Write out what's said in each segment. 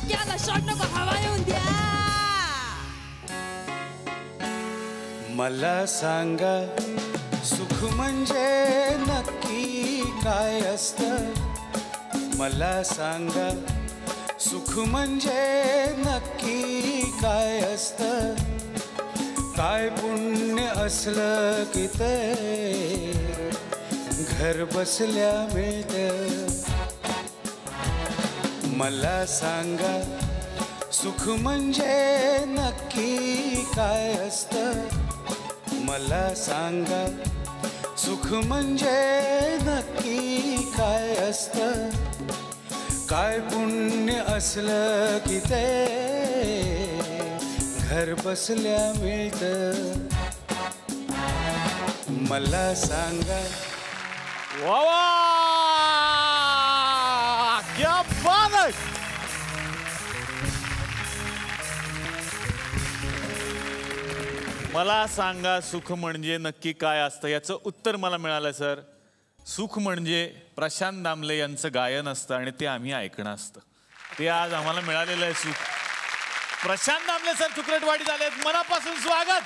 याला शॉट नको, हवा येऊन द्या. मला सांगा सुख म्हणजे नक्की काय असतं. मला सांगा सुख म्हणजे नक्की काय असतं. काय पुण्य असलं की ते घर बसल्या मिळतं. मला सांगा सुख म्हणजे नक्की काय असतं. मला सांगा सुख म्हणजे नक्की काय असतं. काय पुण्य असलं की ते घर बसल्या मिळतं. मला सांगा. वा वा, क्या बात है. मला सांगा सुख म्हणजे नक्की काय असतं. याचं उत्तर मला मिळालं सर. सुख म्हणजे प्रशांत दामले यांचं गायन असतं आणि ते आम्ही ऐकणं असतं. ते आज आम्हाला मिळालेलं आहे सुख. प्रशांत दामले सर तुकरटवाडीत आलेत, मनापासून स्वागत.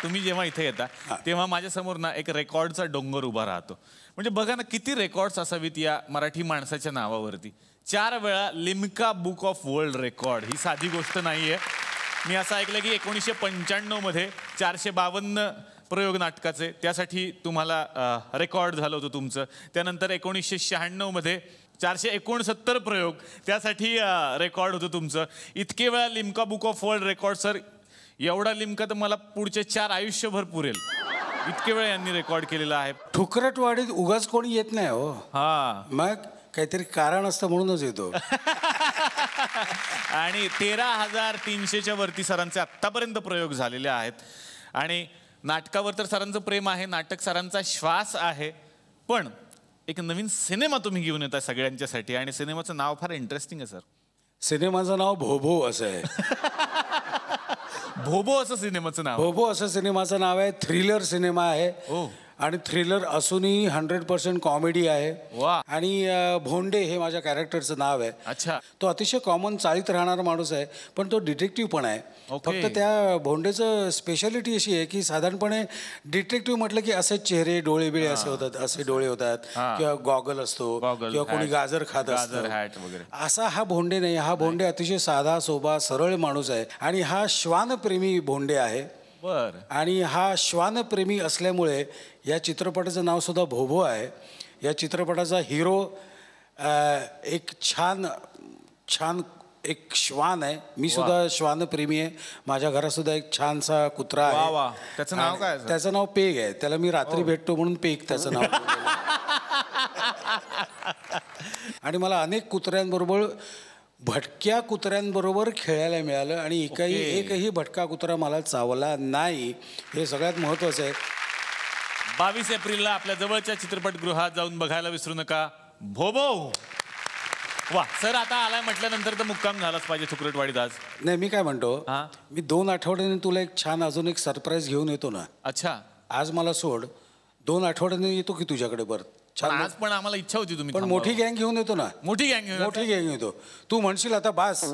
तुम्ही जेव्हा इथे येता तेव्हा माझ्यासमोर ना एक रेकॉर्डचा डोंगर उभा राहतो. म्हणजे बघा ना किती रेकॉर्ड्स असावीत या मराठी माणसाच्या नावावरती. 4 वेळा Limca book of world record ही साधी गोष्ट नाही आहे. मी असं ऐकलं की 1995 मध्ये 452 प्रयोग नाटकाचे त्यासाठी तुम्हाला रेकॉर्ड झालं होतं तुमचं. त्यानंतर 1996 मध्ये 469 प्रयोग त्यासाठी रेकॉर्ड होतं तुमचं. इतके वेळा Limca book of world record sir. एवढा लिम्का तर मला पुढचे 4 आयुष्यभर पुरेल. इतके वेळा यांनी रेकॉर्ड केलेला आहे. ठुकरटवाडीत उगाच कोणी येत नाही हो. हा, मग काहीतरी कारण असतं म्हणूनच येतो. आणि 13,300च्या वरती सरांचे आत्तापर्यंत प्रयोग झालेले आहेत. आणि नाटकावर तर सरांचं प्रेम आहे, नाटक सरांचा श्वास आहे. पण एक नवीन सिनेमा तुम्ही घेऊन येता सगळ्यांच्यासाठी आणि सिनेमाचं नाव फार इंटरेस्टिंग आहे सर. सिनेमाचं नाव भोभो असं आहे. भोबो असं सिनेमाचं नाव. भोभो असं सिनेमाचं नाव आहे. थ्रिलर सिनेमा आहे. आणि थ्रिलर असूनही 100% कॉमेडी आहे. वा. आणि भोंडे हे माझ्या कॅरेक्टरचं नाव आहे. अच्छा. तो अतिशय कॉमन चाळीत राहणारा माणूस आहे, पण तो डिटेक्टिव्ह पण आहे. फक्त त्या भोंडेचं स्पेशालिटी अशी आहे की साधारणपणे डिटेक्टिव्ह म्हटलं की असेच चेहरे डोळे बिळे असे होतात, असे डोळे होतात, किंवा गॉगल असतो, किंवा कोणी गाजर खात असतं. असा हा भोंडे नाही. हा भोंडे अतिशय साधा सोबा सरळ माणूस आहे. आणि हा श्वानप्रेमी भोंडे आहे. आणि हा श्वानप्रेमी असल्यामुळे या चित्रपटाचं नाव सुद्धा भोभो आहे. या चित्रपटाचा हिरो एक छान छान एक श्वान आहे. मी सुद्धा श्वानप्रेमी आहे. माझ्या घरात सुद्धा एक छानसा कुत्रा आहे. त्याचं नाव काय? त्याचं नाव पेग आहे. त्याला मी रात्री भेटतो म्हणून पेग त्याचं नाव. आणि मला अनेक कुत्र्यांबरोबर भटक्या कुत्र्यांबरोबर खेळायला मिळालं आणि एकही भटका कुत्रा मला चावला नाही. हे सगळ्यात महत्त्वाचं आहे. 22 एप्रिलला आपल्या जवळच्या चित्रपटगृहात जाऊन बघायला विसरू नका भोबो. वा सर, आता आलाय म्हटल्यानंतर तर मुक्काम झालाच पाहिजे तुकरटवाडीत आज. नाही, मी काय म्हणतो, मी 2 आठवड्याने तुला एक छान अजून एक सरप्राईज घेऊन येतो ना. अच्छा. आज मला सोड, 2 आठवड्याने येतो की तुझ्याकडे परत. आज पण आम्हाला इच्छा होती तुम्ही. पण मोठी गँग घेऊन येतो ना. मोठी गँग येतो. तू म्हणशील आता बास.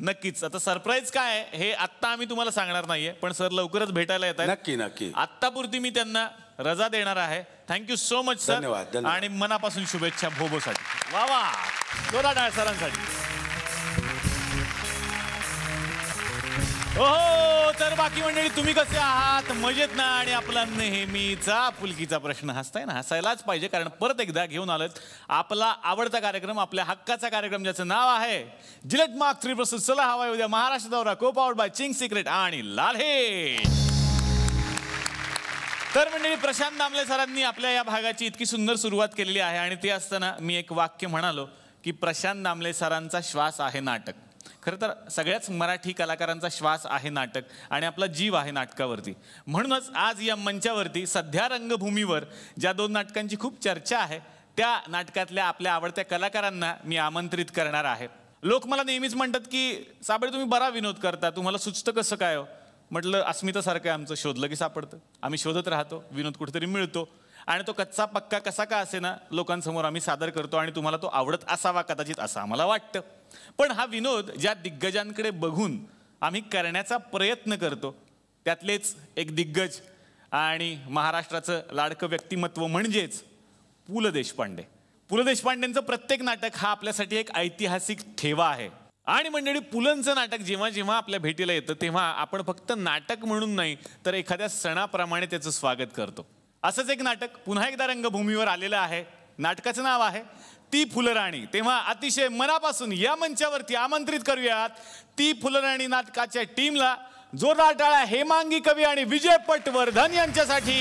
नक्कीच. आता सरप्राईज काय हे आत्ता आम्ही तुम्हाला सांगणार नाहीये, पण सर लवकरच भेटायला येत आहेत. नक्की. आत्तापुरती मी त्यांना रजा देणार आहे. Thank you so much sir. धन्यवाद. आणि मनापासून शुभेच्छा भोबोसाठी. वा वा, जोरदार टाळ्या सरांसाठी. हो, तर बाकी मंडळी तुम्ही कसे आहात? मजेत ना? आणि आपला नेहमीचा फुलकीचा प्रश्न हसताय ना? हसायलाच पाहिजे, कारण परत एकदा घेऊन आलोत आपला आवडता कार्यक्रम, आपल्या हक्काचा कार्यक्रम, ज्याचं नाव आहे जिलेट मार्क 3 प्रस्तुत चला हवा उद्या महाराष्ट्र दौरा, को पावर्ड बाय चिंग्स सिक्रेट आणि लाल्हे. तर मंडळी, प्रशांत दामले सरांनी आपल्या या भागाची इतकी सुंदर सुरुवात केलेली आहे. आणि ते असताना मी एक वाक्य म्हणालो की प्रशांत दामले सरांचा श्वास आहे नाटक. खरं तर सगळ्याच मराठी कलाकारांचा श्वास आहे नाटक आणि आपला जीव आहे नाटकावरती. म्हणूनच आज या मंचावरती सध्या रंगभूमीवर ज्या 2 नाटकांची खूप चर्चा आहे त्या नाटकातल्या आपल्या आवडत्या कलाकारांना मी आमंत्रित करणार आहे. लोक मला नेहमीच म्हणतात की साबळे तुम्ही बरा विनोद करता, तुम्हाला सुचतं कसं काय हो? म्हटलं अस्मितासारखं आहे आमचं, शोधलं की सापडतं. आम्ही शोधत राहतो, विनोद कुठेतरी मिळतो. आणि तो कच्चा पक्का कसा का असेना लोकांसमोर आम्ही सादर करतो आणि तुम्हाला तो आवडत असावा कदाचित असं आम्हाला वाटतं. पण हा विनोद ज्या दिग्गजांकडे बघून आम्ही करण्याचा प्रयत्न करतो त्यातलेच एक दिग्गज आणि महाराष्ट्राचं लाडकं व्यक्तिमत्व म्हणजेच पु ल देशपांडे. पु ल देशपांडेंचं प्रत्येक नाटक हा आपल्यासाठी एक ऐतिहासिक ठेवा आहे. आणि मंडळी, पुलंचं नाटक जेव्हा जेव्हा आपल्या भेटीला येतं तेव्हा आपण फक्त नाटक म्हणून नाही तर एखाद्या सणाप्रमाणे त्याचं स्वागत करतो. असंच एक नाटक पुन्हा एकदा रंगभूमीवर आलेलं आहे. नाटकाचं नाव आहे ती फुलराणी. तेव्हा अतिशय मनापासून या मंचावरती आमंत्रित करूयात ती फुलराणी नाटकाच्या टीमला. जोरदार टाळ्या हेमांगी कवी आणि विजय पटवर्धन यांच्यासाठी.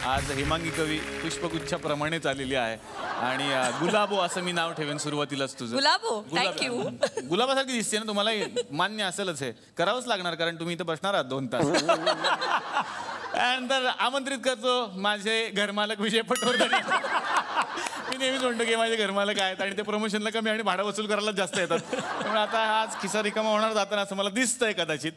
आज हेमांगी कवी पुष्पगुच्छाप्रमाणेच आलेली आहे आणि गुलाबो असं मी नाव ठेवेन सुरुवातीलाच तुझं. गुलाबो, थँक्यू. गुलाबासारखी दिसते ना तुम्हाला, मान्य असेलच, हे करावंच लागणार कारण तुम्ही इथं बसणार आहात 2 तास. त्यानंतर आमंत्रित करतो माझे घरमालक विजय पटवर्धन. मी नेहमीच म्हणतो की माझे घरमालक आहेत आणि ते प्रमोशनला कमी आणि भाडं वसूल करायला जास्त येतात. त्यामुळे आता आज खिसा रिकामा होणार जाताना असं मला दिसतंय कदाचित.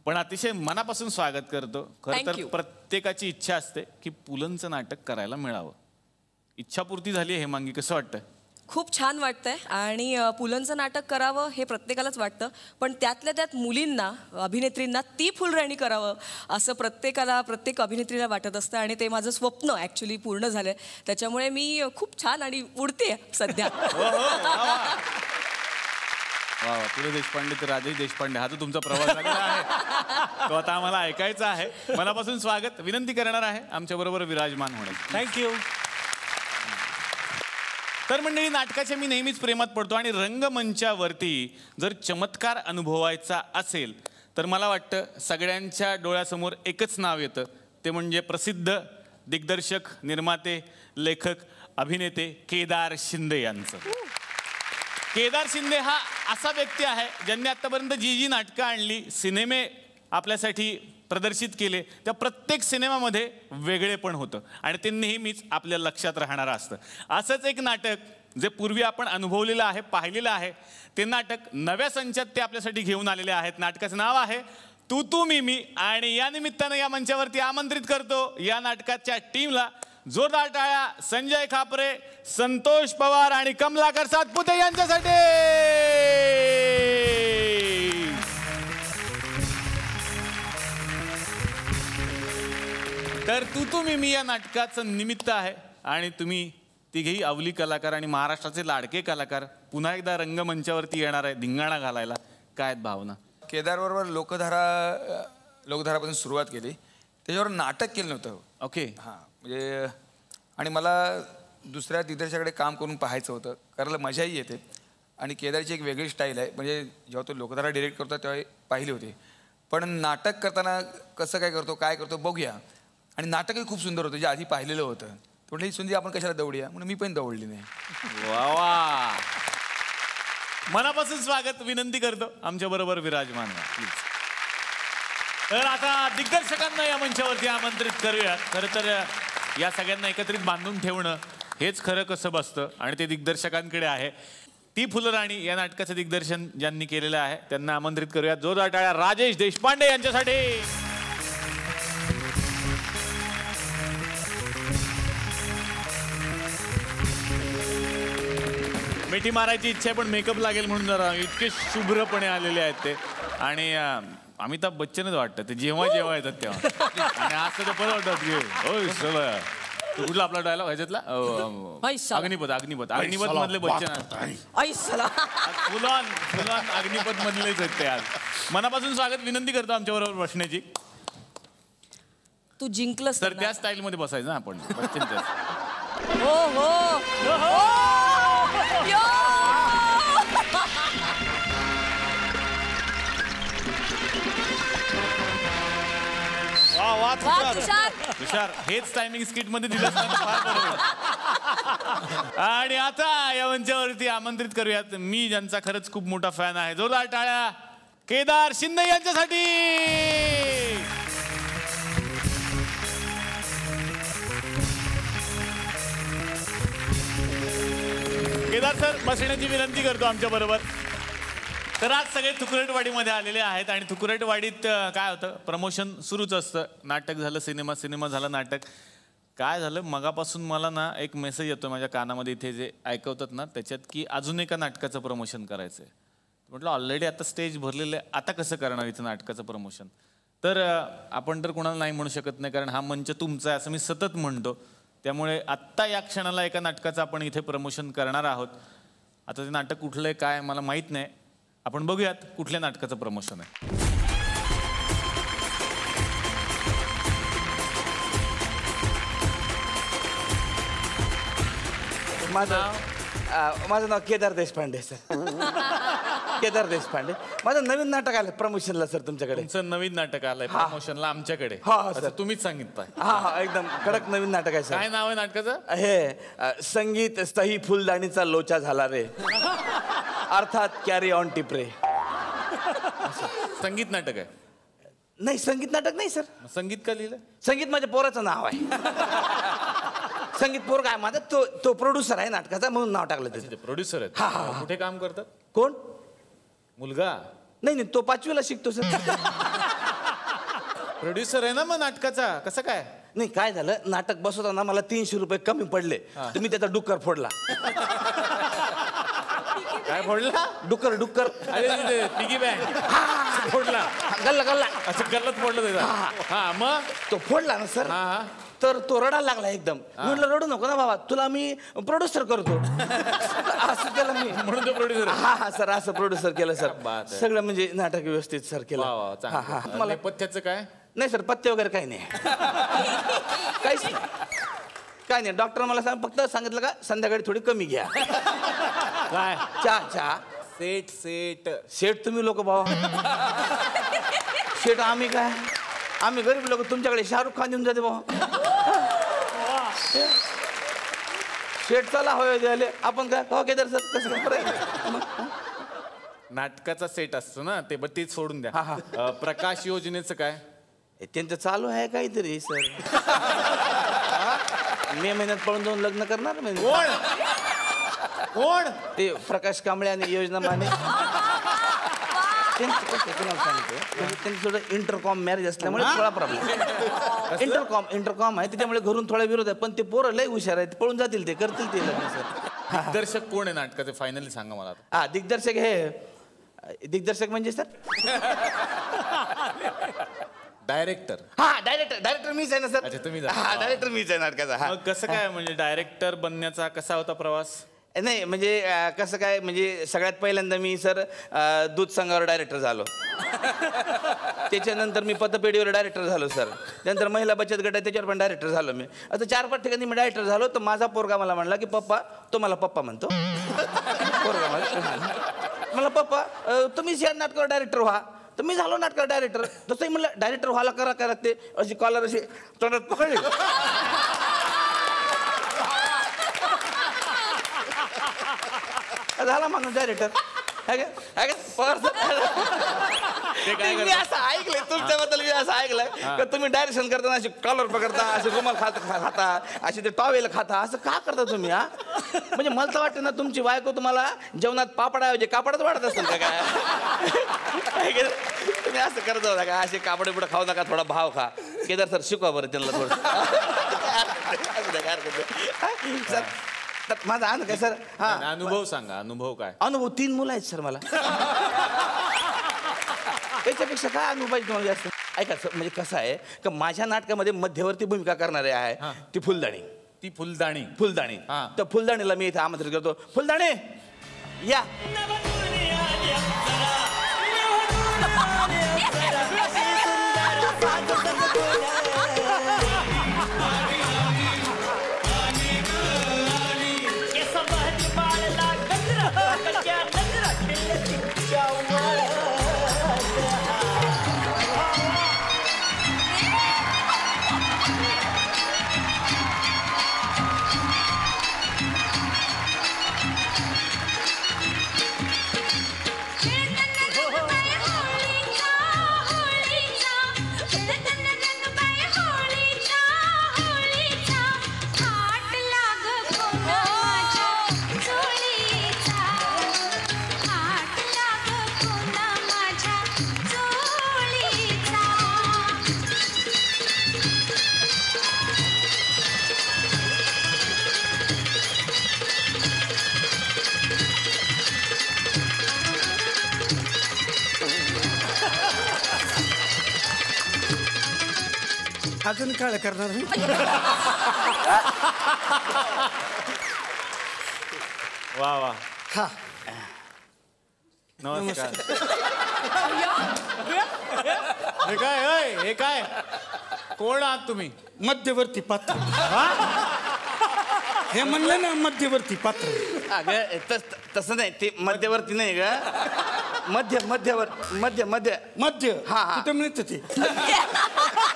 पण अतिशय मनापासून स्वागत करतो. खरं तर प्रत्येकाची इच्छा असते की पुलंचं नाटक करायला मिळावं. इच्छापूर्ती झाली आहे हेमांगी, कसं वाटतंय? खूप छान वाटतंय आणि पुलंचं नाटक करावं हे प्रत्येकालाच वाटतं, पण त्यातल्या त्यात मुलींना, अभिनेत्रींना ती फुलराणी करावं असं प्रत्येक अभिनेत्रीला वाटत असतं आणि ते माझं स्वप्न ॲक्च्युली पूर्ण झालं. त्याच्यामुळे मी खूप छान आणि उडते सध्या. वा, पु ल देशपांडे तर राजेश देशपांडे हा जो तुमचा प्रवास झालेला आहे तो आता आम्हाला ऐकायचा आहे. मनापासून स्वागत. विनंती करणार आहे आमच्याबरोबर विराजमान होणे. थँक्यू. तर मंडळी, नाटकाच्या मी नेहमीच प्रेमात पडतो आणि रंगमंचावरती जर चमत्कार अनुभवायचा असेल तर मला वाटतं सगळ्यांच्या डोळ्यासमोर एकच नाव येतं, ते म्हणजे प्रसिद्ध दिग्दर्शक, निर्माते, लेखक, अभिनेते केदार शिंदे यांचं. केदार शिंदे हा असा व्यक्ती आहे ज्यांनी आतापर्यंत जी नाटकं आणली, सिनेमे आपल्यासाठी प्रदर्शित केले, त्या प्रत्येक सिनेमामध्ये वेगळेपण होतं आणि ते नेहमीच आपल्या लक्षात राहणारं असतं. असंच एक नाटक जे पूर्वी आपण अनुभवलेलं आहे, पाहिलेलं आहे, ते नाटक नव्या संचात ते आपल्यासाठी घेऊन आलेले आहेत. नाटकाचं नाव आहे तू तू मी मी आणि या निमित्तानं या मंचावरती आमंत्रित करतो या नाटकाच्या टीमला. जोरदार टाळ्या संजय खापरे, संतोष पवार आणि कमलाकर सातपुते यांच्यासाठी. तर तू मी या नाटकाचं निमित्त आहे आणि तुम्ही तिघेही अवली कलाकार आणि महाराष्ट्राचे लाडके कलाकार पुन्हा एकदा रंगमंचावरती येणार आहे धिंगाणा घालायला. काय भावना? केदारबरोबर लोकधारापासून सुरुवात केली, त्याच्यावर नाटक केलं नव्हतं. ओके. हां, म्हणजे आणि मला दुसऱ्या दिग्दर्शकाकडे काम करून पाहायचं होतं, करायला मजाही येते आणि केदारची एक वेगळी स्टाईल आहे. म्हणजे जेव्हा तो लोकधारा डिरेक्ट करतो तेव्हा पाहिली होती, पण नाटक करताना कसं काय करतो बघूया. आणि नाटकही खूप सुंदर होतं जे आधी पाहिलेलं होतं. म्हटलं ही सुंदरी आपण कशाला दौडूया, म्हणून मी पण दौडली नाही. वा वा, मनापासून स्वागत. विनंती करतो आमच्याबरोबर विराजमान व्हा प्लीज. तर आता दिग्दर्शकांना या मंचावरती आमंत्रित करूया. खरं तर या सगळ्यांना एकत्रित बांधून ठेवणं हेच खरं कसं बसतं आणि ते दिग्दर्शकांकडे आहे. ती फुलराणी या नाटकाचं दिग्दर्शन ज्यांनी केलेलं आहे त्यांना आमंत्रित करूया. जोरदार टाळ्या राजेश देशपांडे यांच्यासाठी. मिठी मारायची इच्छा आहे पण मेकअप लागेल म्हणून जरा इतके शुभ्रपणे आलेले आहेत ते. आणि अमिताभ बच्चनच वाटतं ते जेव्हा येतात तेव्हा. आणि असं तर परत वाटतं तो कुठला आपला डायलॉग ह्याच्यातला अग्निपथ मधले बच्चन. फुलान अग्निपथ मधलेच आहेत ते. आज मनापासून स्वागत. विनंती करतो आमच्याबरोबर बसण्याची. तू जिंकलंस तर त्या स्टाईल मध्ये बसायचं ना आपण बच्चनच्या. हो हो. तुषार हेच टायमिंग स्किट मध्ये दिलं. आणि आता या मंचावरती आमंत्रित करूयात मी ज्यांचा खरंच खूप मोठा फॅन आहे. जोरदार टाळ्या केदार शिंदे यांच्यासाठी. केदार सर बसण्याची विनंती करतो आमच्या बरोबर. तर आज सगळे थुकरटवाडीमध्ये आलेले आहेत आणि थुकरटवाडीत काय होतं, प्रमोशन सुरूच असतं. नाटक झालं, सिनेमा झालं, नाटक. काय झालं, मगापासून मला ना एक मेसेज येतो माझ्या कानामध्ये, इथे जे ऐकवतात ना त्याच्यात, की अजून एका नाटकाचं प्रमोशन करायचं आहे. म्हटलं ऑलरेडी आता स्टेज भरलेलं आहे, आता कसं करणार इथं नाटकाचं प्रमोशन. तर आपण तर कोणाला नाही म्हणू शकत नाही, कारण हा मंच तुमचा आहे असं मी सतत म्हणतो. त्यामुळे आत्ता या क्षणाला एका नाटकाचं आपण इथे प्रमोशन करणार आहोत. आता ते नाटक कुठलं आहे काय मला माहीत नाही. आपण बघूयात कुठल्या नाटकाचं प्रमोशन आहे. माझं नाव केदार देशपांडे सर. केदार देशपांडे. माझं नवीन नाटक आलं प्रमोशनला सर तुमच्याकडे. तुमचं नवीन नाटक आलंय प्रमोशनला आमच्याकडे. सर तुम्हीच सांगितलंय. हा एकदम कडक नवीन नाटक आहे सर. काय नाव आहे नाटकाचं? हे संगीत सही फुलदाणीचा लोचा झाला रे, अर्थात कॅरी ऑन टिपरे. संगीत नाटक आहे? नाही संगीत नाटक नाही सर. संगीत का लिहिलं? संगीत माझ्या पोराचं नाव आहे. संगीत पोर काय माझा तो प्रोड्युसर आहे नाटकाचा म्हणून नाव टाकलं त्याचं. प्रोड्युसर आहेत? कुठे काम करतात? कोण? मुलगा? नाही तो 5वीला शिकतो सर. प्रोड्युसर आहे ना मग नाटकाचा, कसं काय? नाही काय झालं, नाटक बसवताना मला 300 रुपये कमी पडले, तुम्ही त्याचा डुक्कर फोडला. काय फोडला? डुक्कर. अरे पिगी बँक फोडला. गल्ला असं गल्लत फोडलं त्याचा. हा मग तो फोडला ना सर. तर तो रडायला लागला एकदम. म्हटलं रडू नको ना बाबा, तुला मी प्रोड्युसर करतो. असं केलं मी. म्हणून तो प्रोड्युसर? हा सर असं प्रोड्युसर केलं सर. सगळं म्हणजे नाटक व्यवस्थित सर केलं. मला नेपथ्याचं काय? नाही सर पथ्य वगैरे काही नाही. काहीच नाही, काय नाही. डॉक्टर मला फक्त सांगितलं का संध्याकाळी थोडी कमी घ्या. काय? चहा. सेट तुम्ही लोक बाबा. सेट आम्ही काय, आम्ही गरीब लोक. तुमच्याकडे शाहरुख खान येऊन जाते बाबा. सेट चला होय झाले आपण काय हो केदार सर कसं. नाटकाचा सेट असतो ना ते, बट तेच सोडून द्या. प्रकाश योजनेचं काय? त्यांचं चालू आहे काहीतरी सर. मे महिन्यात पळून जाऊन लग्न करणार म्हणजे. कोण? ते प्रकाश कांबळे आणि योजना माने. त्यांचं कसं तुम्हाला सांगतो, म्हणजे त्यांचं थोडं इंटरकॉम मॅरेज असल्यामुळे थोडा प्रॉब्लेम. इंटरकॉम आहे त्याच्यामुळे घरून थोडा विरोध आहे. पण ते पोरं लय हुशार आहेत, पळून जातील ते, करतील ते लग्न सर. दिग्दर्शक कोण आहे नाटकाचे फायनली सांगा मला. हा दिग्दर्शक दिग्दर्शक म्हणजे सर डायरेक्टर. डायरेक्टर मीच आहे ना सर. अच्छा तुम्ही. डायरेक्टर मीच आहे नाटकाचा. मग कसं काय म्हणजे डायरेक्टर बनण्याचा कसा होता प्रवास? नाही म्हणजे कसं काय, म्हणजे सगळ्यात पहिल्यांदा मी सर दूध संघावर डायरेक्टर झालो. त्याच्यानंतर मी पतपेढीवर डायरेक्टर झालो सर. त्यानंतर महिला बचत गट आहे त्याच्यावर पण डायरेक्टर झालो मी. आता 4-5 ठिकाणी मी डायरेक्टर झालो. तर माझा पोरगा मला म्हणला की पप्पा, तो मला पप्पा म्हणतो. पोरगा मला पप्पा तुम्हीच या नाटकावर डायरेक्टर व्हा. तर मी झालो नाटकावर डायरेक्टर. तसंही म्हणलं डायरेक्टर व्हायला करा ते अशी कॉलर अशी तोंडात पकडली. झाला माणूस डायरेक्टर. मी असं ऐकलंय तुमच्याबद्दल, मी असं ऐकलंय का तुम्ही डायरेक्शन करताना अशी कॉलर पकडता, असे रुमाल खाता, असे ते टॉवेल खाता, असं का करता तुम्ही? हा म्हणजे मला तर वाटतं ना तुमची बायको तुम्हाला जेवणात पापडाऐवजी कापडच वाढत असेल का काय? तुम्ही असं करत होता का? असे कापडे पुढे खाऊ नका, थोडा भाव खा. केदार सर शिकवा बरं त्यांना थोडं. सर माझा अनुभव काय सर? हा अनुभव सांगा. अनुभव काय? अनुभव 3 मुलं आहेत सर मला. याच्यापेक्षा काय अनुभव पाहिजे तुम्हाला जास्त? ऐका सर, म्हणजे कसं आहे का माझ्या नाटकामध्ये मध्यवर्ती भूमिका करणारे आहे ती फुलदाणी. फुलदाणी. तर फुलदाणीला मी इथे आमंत्रित करतो. फुलदाणी या. अजून काळ करणार वा वा. हा नमस्कार. हे काय ओय, हे काय कोण आहात तुम्ही? मध्यवर्ती पात्र. हे म्हणलं ना मध्यवर्ती पात्र. अगं तसं नाही, ते मध्यवर्ती नाही ग, मध्यवर मध्य मध्य मध्य. हा, हा. कुठं मिळतं ते?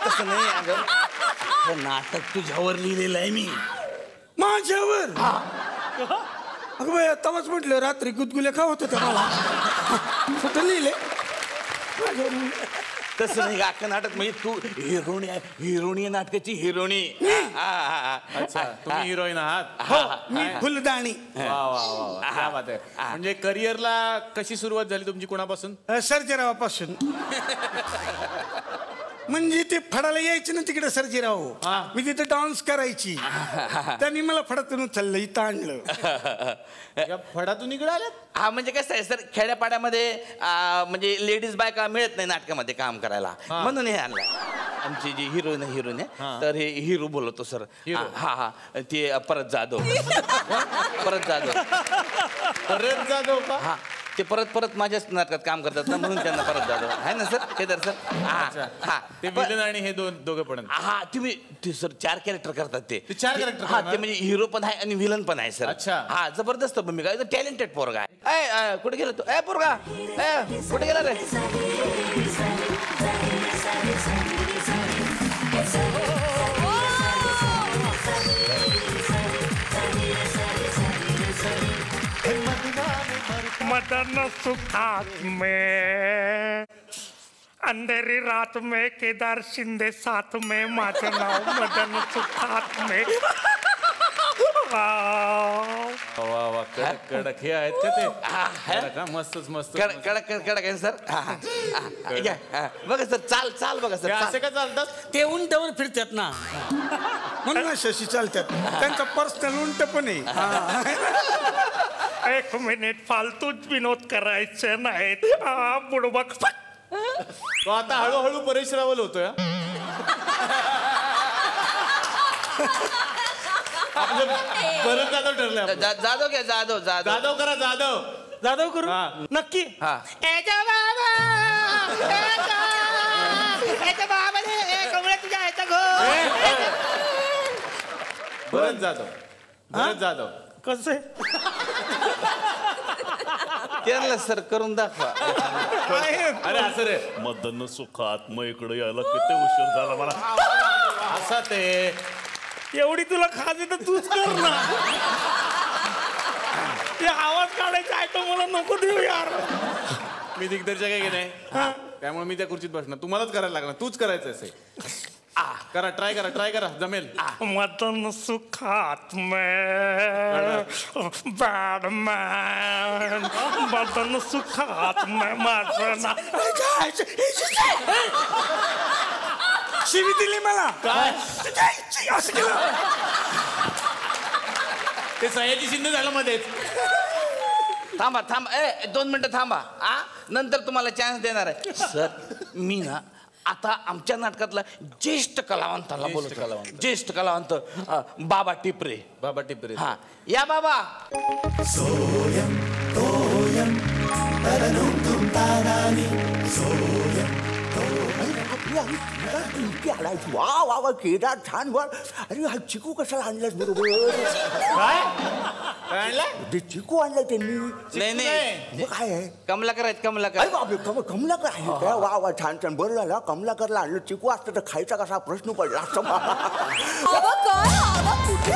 तसं नाही अगं, हे नाटक तुझ्यावर लिहिलेलं आहे मी. माझ्यावर? अगं बाई तवाच म्हटलं रात्री गुदगुल्या का होत होत्या मला. कुठं लिहिले? तसं नाही अख्खं नाटक म्हणजे तू हिरोणी आहे, हिरोणी आहे नाटकाची हिरोणी. अच्छा, तुम्ही हिरोईन आहात? हो मी फुलदाणी. वा वा वा, क्या बात आहे. म्हणजे करिअरला कशी सुरुवात झाली तुमची, कोणापासून? सर्जेरावापासून. म्हणजे ते फडाला यायचे ना तिकडे सर्जेराव, मी तिथे डान्स करायची, त्यांनी मला फडातून उचललं, इथं आणलं. फडातून इकडे आल्यात? हा म्हणजे कसं आहे सर, खेड्यापाड्यामध्ये म्हणजे लेडीज बायका मिळत नाही नाटकामध्ये काम करायला, म्हणून हे आणलं. आमची जी हिरोईन आहे तर हे हिरो बोलवतो सर. हा हा ते परत जाधव. परत जाधव का? हा ते परत माझ्याच नाटकात काम करतात ना, म्हणून त्यांना परत जाधव आहे ना सर. केदार सर. हा ते विलन आणि हे दोघं पण. हा तुम्ही ते सर 4 कॅरेक्टर करतात ते. 4 कॅरेक्टर? हा ते म्हणजे हिरो पण आहे आणि विलन पण आहे सर. अच्छा. हा जबरदस्त भूमिका, टॅलेंटेड पोरगा आहे. कुठे गेला तू? पोरगा कुठे गेला रे? मदन सुखात में अंधेरी रात में केदार शिंदे साथ में, माझं नाव मदन सुखात में. वा वा, कडक हे आहेत का ते? कडक, मस्तच मस्त. कडक आहे सर. बघा सर, चाल बघा सर. असे का चालतात? ते उंटावर फिरतात ना, म्हणून शशी चालतात. त्यांचा पर्सनल उंट पण आहे. एक मिनिट, फालतूच विनोद करायचे नाहीत. बुडबक. तो आता हळूहळू परेश रावल होतोय. परत जाधव ठरले. जाधव घ्या, जाधव करा. जाधव करू नक्की. भरत जाधव. कसं आहे? त्यांना सर करून दाखवा. अरे असं रे, मदन सुखात मग इकडे यायला किती उशीर झाला मला. असा ते एवढी तुला खाज तर तूच कर ना. ते आवाज काढायचा आयटम मला नको देऊ यार. मी दिग्दर्शक आहे की नाही, त्यामुळे मी त्या खुर्चीत बसणार. तुम्हालाच करायला लागणार, तूच करायचं असे. करा, ट्राय करा, जमेल. मदन सुखात में बॅडमॅन, मदन सुखात में माझं नाव. शिवी दिली मला. काय असं केलं ते सयाजी शिंदे झालं मध्येच. थांबा 2 मिनिटं थांबा. नंतर तुम्हाला चान्स देणार आहे सर. मी ना आता आमच्या नाटकातला ज्येष्ठ कलावंताला बोलतो. ज्येष्ठ कलावंत बाबा टिपरे. हा या बाबा. वा वा वा केदार छान वर. अरे हा चिकू कशाला आणलास बरोबर? काय आणलं? ते चिकू आणलाय त्यांनी. नाही काय आहे? कमलाकर आहेत. अरे बापरे, कमलाकर आहे का? वा वा छान बरं झालं कमलाकरला आणलं. चिकू असतं तर खायचा कसा प्रश्न पडला असं. आबा काय? आबा कुठे?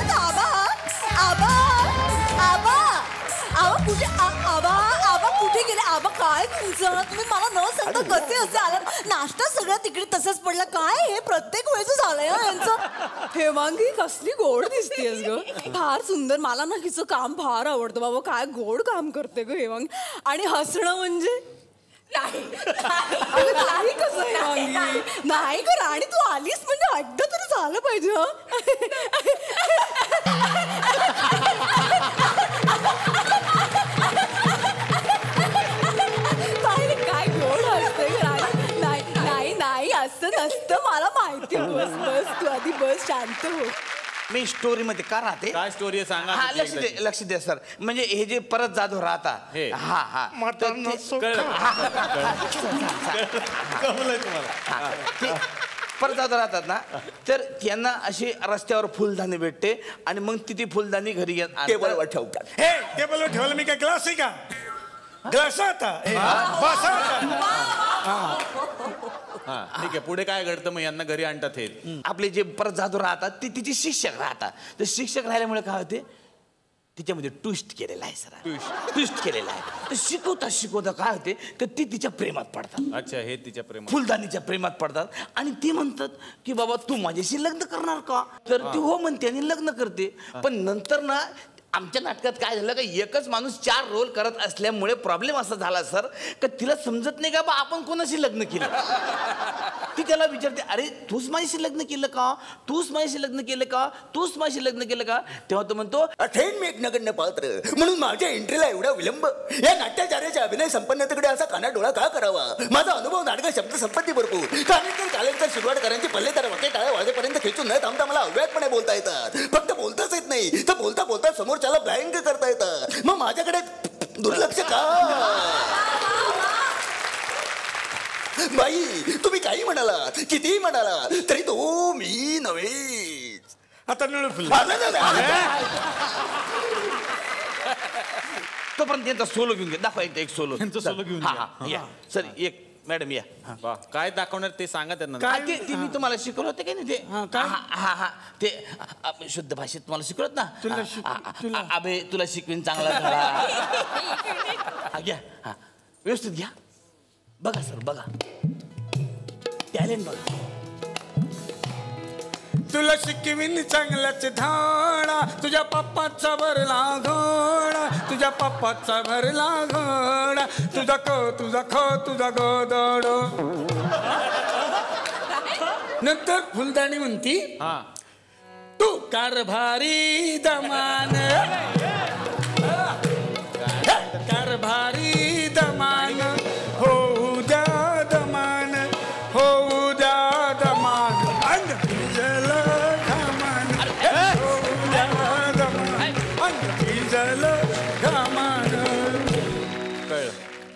आबा कुठे गेले? आबा काय तुमचं? तुम्ही मला न सांगता कसे असे आलात? नाश्ता सगळं तिकडे तसंच पडला. काय हे प्रत्येक वेळेच झालंय यांचं. हेमांगी कसली गोड दिसतेस ग, फार सुंदर. मला ना हिचं काम फार आवडतं बाबा. काय गोड काम करते ग हेमांगी. आणि हसणं म्हणजे नाही कसं हेमांगी? नाही ग राणी, तू आलीस म्हणजे एकदा तरी झालं पाहिजे. काय गोड असते. नाही असं नसतं मला माहिती. बस बस तू आधी बस, शांत हो. मी स्टोरी मध्ये का राहते? काय स्टोरी आहे सांगा. हा लक्ष द्या सर. म्हणजे हे जे परत जाधव राहता, हा हा मतांना सुख. परत जाधव राहतात ना, तर त्यांना अशी रस्त्यावर फुलदाणी भेटते आणि मग ती फुलदाणी घरी टेबलवर ठेवतात. हे टेबलवर ठेवलं मी काय ग्लास आहे का? ग्लास आता हा ठीक आहे. पुढे काय घडतं मग? यांना घरी आणतात हे. आपले जे परत जाधव राहतात ते तिचे शिक्षक राहतात. तर शिक्षक राहिल्यामुळे काय होते, तिच्यामध्ये ट्विस्ट केलेला आहे सर. ट्विस्ट केलेला आहे. तर शिकवता काय होते, तर ती तिच्या प्रेमात पडतात. अच्छा, हे तिच्या प्रेमात, फुलदाणीच्या प्रेमात पडतात. आणि ती म्हणतात की बाबा तू माझ्याशी लग्न करणार का? तर ती हो म्हणते आणि लग्न करते. पण नंतर ना आमच्या नाटकात काय झालं का, एकच माणूस 4 रोल करत असल्यामुळे प्रॉब्लेम असा झाला सर, का तिला समजत नाही का बा आपण कोणाशी लग्न केलं. ती त्याला विचारते, अरे तूच माझ्याशी लग्न केलं का? तूच माझ्याशी लग्न केलं का? तूच माझ्याशी लग्न केलं का? तेव्हा तो म्हणतो, अठेन मी एक नगण्य पात्र म्हणून माझ्या एंट्रीला एवढा विलंब. या नाट्याचार्याच्या अभिनय संपन्नतेकडे असा कानाडोळा का करावा? माझा अनुभव नाटक शब्द संपत्ती भरपूर. कालेंकर सुरुवातकरांची पल्लेदार वाटे टाळ्या वाजेपर्यंत खेचून न थांबता मला अव्यातपणे बोलता येतात. फक्त बोलताच येत नाही, तर बोलता बोलता समोर त्याला ब्लँक करता येतं. मग माझ्याकडे दुर्लक्ष का? बाई तुम्ही काही म्हणालात, कितीही म्हणालात, तरी तो मी नव्हे. आता निळू फुल. तोपर्यंत त्यांचा सोलो घेऊन घ्या. दाखवा एक सोलो. सोलो घेऊन या सर. एक मॅडम या. काय दाखवणार ते सांगा त्यांना. ते मी तुम्हाला शिकवलं होतं काय नाही ते? हा ते शुद्ध भाषेत तुम्हाला शिकवत ना. अबे तुला शिकवीन चांगला धडा. घ्या. हा व्यवस्थित घ्या. बघा सर, बघा टॅलेंट बघा. तुला शिकवीन चांगल्याच धाडा, तुझ्या पप्पाचा भरला घोडा, तुझ्या पप्पाचा भरला घोडा, तुझा तुझा गोदड. नंतर फुलदाणी म्हणती, तू कारभारी दमान, कारभारी दमान, होऊ द्या दमान, होऊ द्या दमान.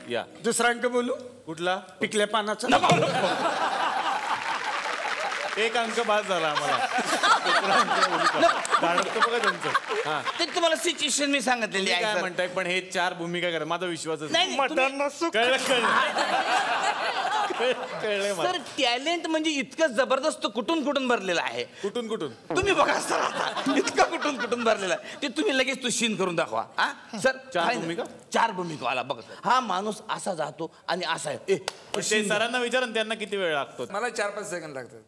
या दुसरा अंक बोलू. कुठला? पिकल्या पानाचा. एक अंक बाद झाला आम्हाला. बघा त्यांचं. ते तुम्हाला सिच्युएशन मी सांगितलेली आहे. काय म्हणताय पण हे 4 भूमिका करा. माझा विश्वासच नाही. कळलं सर. टॅलेंट म्हणजे इतकं जबरदस्त कुठून भरलेलं आहे. कुठून तुम्ही बघा सर. आता इतकं कुठून भरलेलं आहे ते तुम्ही लगेच तो सीन करून दाखवा. सर 4 भूमिका आला बघा. हा माणूस असा जातो आणि असा आहे. सरांना विचारा त्यांना किती वेळ लागतो. मला 4-5 सेकंद लागतात.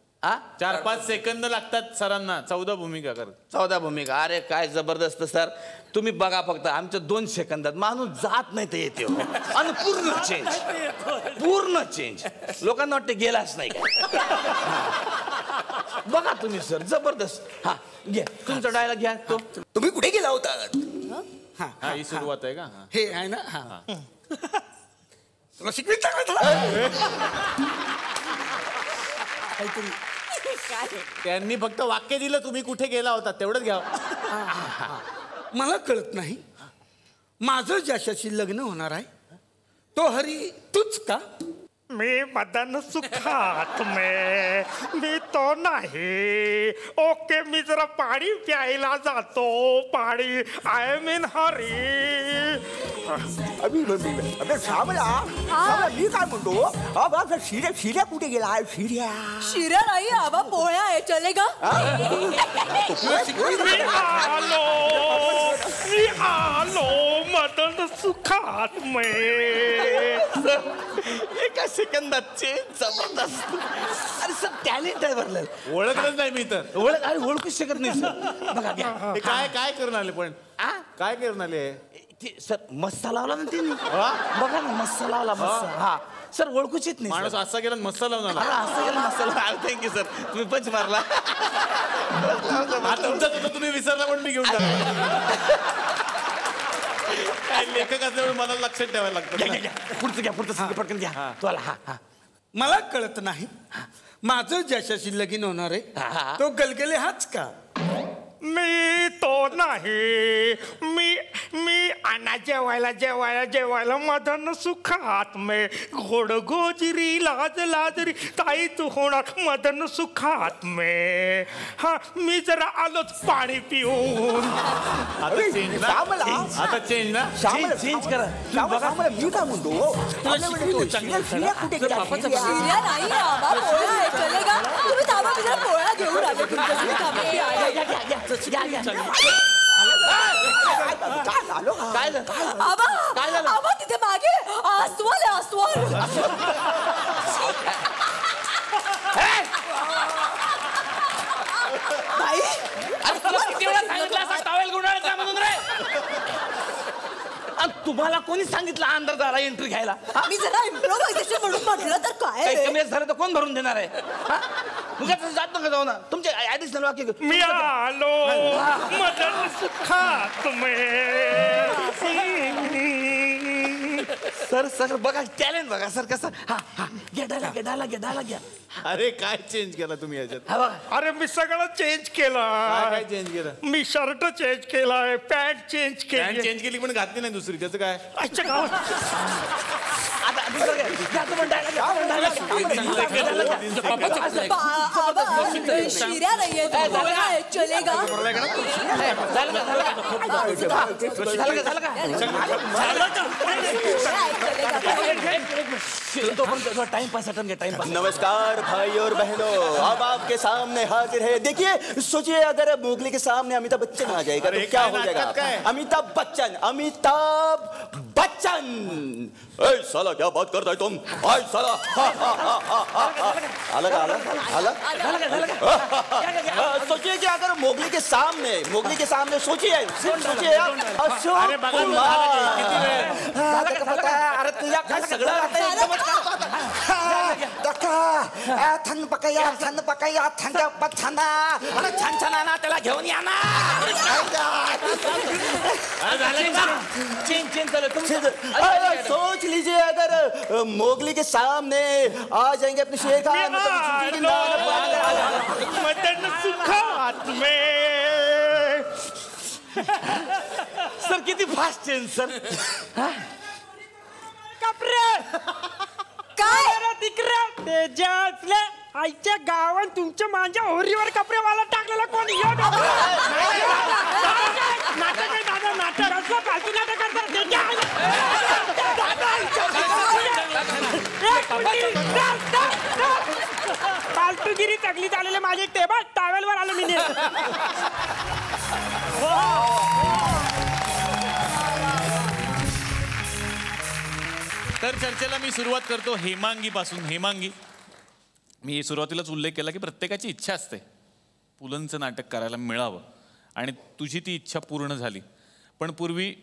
4-5 सेकंद लागतात सरांना. 14 भूमिका कर. 14 भूमिका. अरे काय जबरदस्त सर. तुम्ही बघा फक्त आमच्या 2 सेकंदात माणूस जात नाही तर येते. आणि पूर्ण चेंज. लोकांना वाटते गेलाच नाही का. बघा तुम्ही सर जबरदस्त. हा घ्या तुमचा डायलॉग घ्या. तो तुम्ही कुठे गेला होता? हा ही सुरुवात आहे का? हे आहे ना. हा तुला शिकवीन त्यांनी फक्त वाक्य दिलं, तुम्ही कुठे गेला होता तेवढंच घ्या. मला कळत नाही माझं ज्याच्याशी लग्न होणार आहे तो हरी तूच का? मी मदन सुखात मी तो नाही. ओके मी जरा पाणी प्यायला जातो. पाणी आय मीन हरी. अबे सामला मी काय म्हणतो, शिर्या कुठे गेला? शिर्या नाही आबा, पोळ्या आहे. चलेगा? मी आलो मदन सुखात एका सेकंदात जबरदस्त. अरे सर टॅलेंट आहे भरलं. ओळखलंच नाही मी तर. ओळखूच शकत नाही सर. बघा घ्या. काय करून आले पण? काय करून आले सर? मस्सा लावला ना त्यांनी. बघा ना मस्सा लावला. हा सर ओळखूच येत नाही. माणूस असा गेला मस्सा लावून आला. असा गेला मस्सा लावला. Thank you sir. तुम्ही पंच मारला. तुम्ही विसरला पण मी घेऊन टाकला. काय लेखक असल्यामुळे मला लक्षात ठेवायला लागतं. पुढचं घ्या. पुढचं पटकन घ्या. तुला. मला कळत नाही माझं ज्याच्याशी लगीन होणार आहे तो गलगले हाच का? मी तो नाही. मी आणा जेवायला मदन सुखात मे घोड गोजिरी लाज लाजरी ताई तू होणार मदन सुखात मे. हा मी जरा आलोच पाणी पिऊन. आता चेंज ना. चेंज करा. मी काय म्हणतो शिर्या नाही आबा, पोळ्या आहे, चलेगा? तुम्ही थांबा, मी जरा पोळ्या घेऊन आले तुमच्यासाठी. थांबा. आबा तिथे मागे अस्वल आहे, अस्वल. बाई, किती वेळा सांगितलं असं टॉवेल गुंडाळायचा म्हणून रे? तुम्हाला कोणी सांगितलं अंदर एंट्री घ्यायला? मी जरा इम्प्रोव्हायझेशन म्हणून म्हटलं तर काय कमी झालं तर कोण भरून देणार आहे? जात नका जाऊ ना. तुमचे ऍडिशनल वाक्य. मी आलो मदन सुखात मे. सर बघा टॅलेंट बघा सर कसं. गेडाला घ्या. अरे काय चेंज केला तुम्ही याच्यात? अरे मी सगळं चेंज केलं. काय चेंज केलं? मी शर्ट चेंज केलाय, पॅन्ट चेंज केली. चेंज केली पण घातली नाही दुसरी, त्याचं काय? अच्छा गावात आता दुसरं घ्या. शिर्या नाहीये, पोळ्या आहे, चलेगा? नमस्कार भाई और बहनों, अब आपके सामने हाजिर है. देखिए, सोचिए अगर मोगली के सामने अमिताभ बच्चन आ जाएगा तो क्या हो जाएगा? अमिताभ बच्चन. ए साला क्या बात करता है तुम? आय साला. अलग. सोचिए कि अगर मोगली के सामने सोचिए अशोक अरे तुझ्या काय सगळं थंड पकाया अरे छान त्याला घेऊन या ना. सोच लीजिए अगर मोगली के सामने आ जाएंगे अपने शेर खान. मदन सुखात मे. सर किती फास्ट चेंज सर. कपरे काय तिकडे त्याच्या आईच्या गावात तुमच्या माझ्या होरीवर कपडेवाला टाकलेला कोणी? नाटक आहे दादा, नाटक असं फालतू नाटक करतात. फालतूगिरी चगली चाललेले माझे टेबल टावेलवर आलो मी. तर चर्चेला मी सुरुवात करतो हेमांगी पासून. हेमांगी, मी सुरुवातीलाच उल्लेख केला की प्रत्येकाची इच्छा असते पुलंचं नाटक करायला मिळावं आणि तुझी ती इच्छा पूर्ण झाली. पण पूर्वी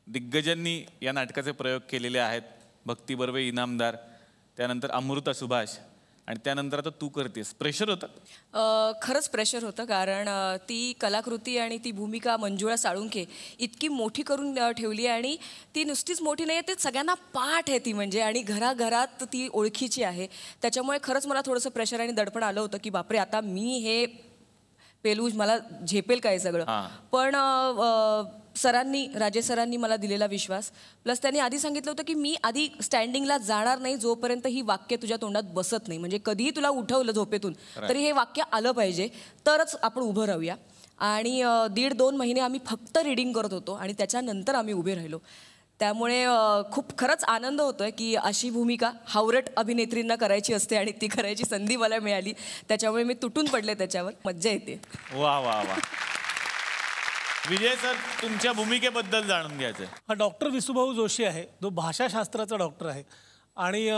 दिग्गजांनी या नाटकाचे प्रयोग केलेले आहेत. भक्ती बर्वे इनामदार, त्यानंतर अमृता सुभाष आणि त्यानंतर आता तू करतेस. प्रेशर होतं? खरंच प्रेशर होतं, कारण ती कलाकृती आणि ती भूमिका मंजुळा साळुंखे इतकी मोठी करून ठेवली आणि ती नुसतीच मोठी नाही आहे, ते सगळ्यांना पाठ आहे ती म्हणजे, आणि घराघरात ती ओळखीची आहे. त्याच्यामुळे खरंच मला थोडंसं प्रेशर आणि दडपण आलं होतं की बापरे आता मी हे पेलू मला झेपेल काय सगळं. पण राजेश सरांनी मला दिलेला विश्वास, प्लस त्यांनी आधी सांगितलं होतं की मी आधी स्टँडिंगला जाणार नाही जोपर्यंत ही वाक्य तुझ्या तोंडात बसत नाही. म्हणजे कधीही तुला उठवलं झोपेतून तरी हे वाक्य आलं पाहिजे, तरच आपण उभं राहूया. आणि 1.5-2 महिने आम्ही फक्त रीडिंग करत होतो आणि त्याच्यानंतर आम्ही उभे राहिलो. त्यामुळे खूप खरंच आनंद होतोय की अशी भूमिका हावरट अभिनेत्रींना करायची असते आणि ती करायची संधी मला मिळाली. त्याच्यामुळे मी तुटून पडले त्याच्यावर. मज्जा येते. वा वा वा. विजय सर, तुमच्या भूमिकेबद्दल जाणून घ्यायचं. हा डॉक्टर विसूभाऊ जोशी आहे, जो भाषाशास्त्राचा डॉक्टर आहे. आणि